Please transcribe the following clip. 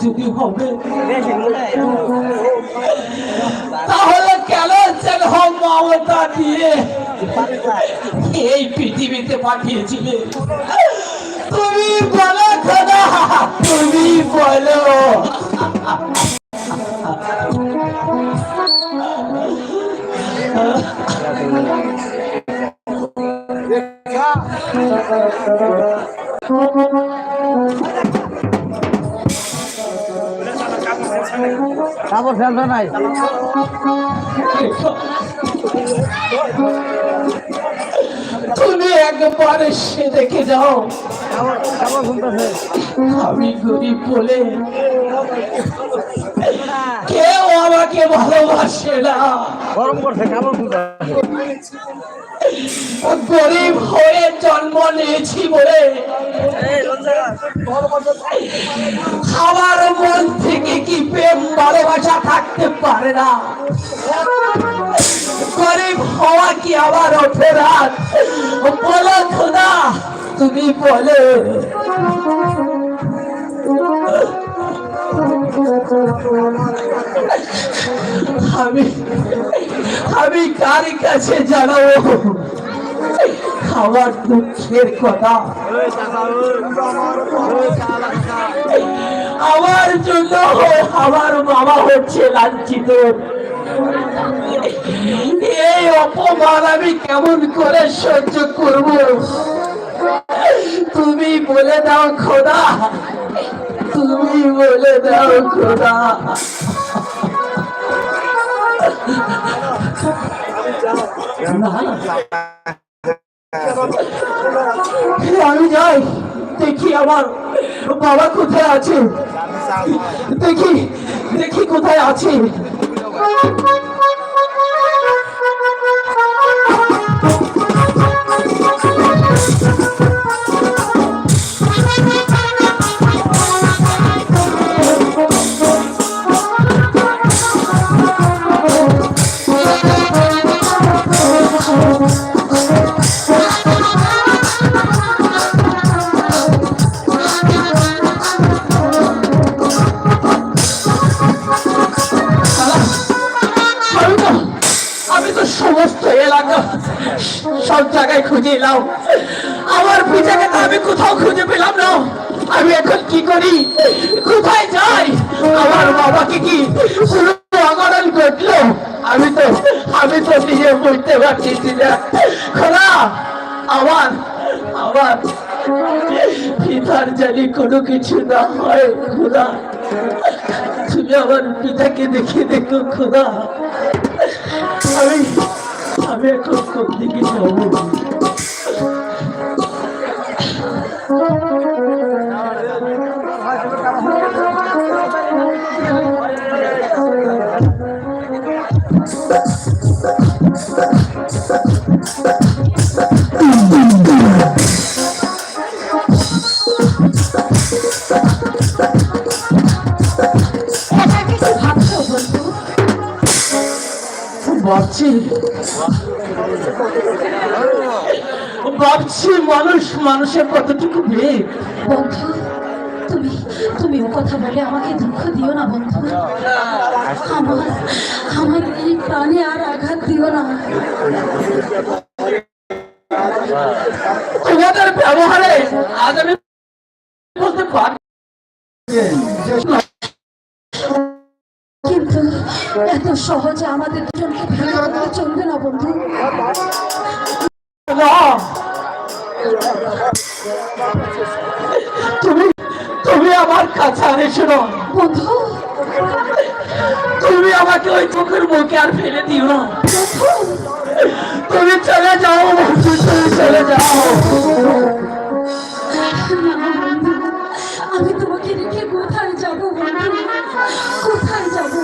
যদি হবে তাহলে কেন যেন মমতা দিয়ে এই পৃথিবীতে পাঠিয়েছিলে? তুমি বলো খোদা, তুমি বলো। কাপড় ফেলবে নাই। তুমি একবার এসে দেখে যাও, আমি গরিব বলে কেউ আমাকে ভালোবাসে না। গরম করছে কাপড় গরিব হয়ে জন্ম নিয়েছি বলে আমার মন থেকে কি প্রেম ভালোবাসা থাকতে পারে না? গরিব হওয়া কি আমার অপরাধ? বলো খোদা, তুমি বলে। আমি কার কাছে জানাবো আমার দুঃখের কথা? আমার জন্য আমার বাবা হচ্ছে লাঞ্ছিত। এই অপমান আমি কেমন করে সহ্য করব? তুমি বলে দাও খোদা, তুমি বলে দাও খোদা। আমি যাই দেখি আমার বাবা কোথায় আছে, দেখি দেখি কোথায় আছে। সব জায়গায় খুঁজে এলাম, আমার পিতাকে তো আমি কোথাও খুঁজে পেলাম না। আমি এখন কি করি, কোথায় যাই? আমার বাবাকে কি অঘটন ঘটলো? আমি তো নিজে বুঝতে পারছি না। খোদা, আমার পিতার জানি কোনো কিছু না হয়। খোদা, তুমি আমার পিতাকে দেখে দেখো খোদা। আমি এখন কোন দিকে যাবো? ভাবছি মানুষ মানুষের কতটুকু ভেদ। বন্ধু, তুমি তুমি ও কথা বলে আমাকে দুঃখ দিও না বন্ধু। আমার এই প্রাণে আর আঘাত দিও না। তোমাদের ব্যবহারে আজ আমি বলতে পারি, কিন্তু এত সহজে আমাদের দুজনকে ভেঙে দিতে চলবে না বন্ধু। তুমি আমার কাছে আনেছো না বন্ধু, তুমি আমাকে ওই চোখের মুখে আর ফেলে দিও না। তুমি চলে যাও বন্ধু, তুমি চলে যাও। আমি তোমাকে রেখে কোথায় যাবো বন্ধু, কোথায় যাবো?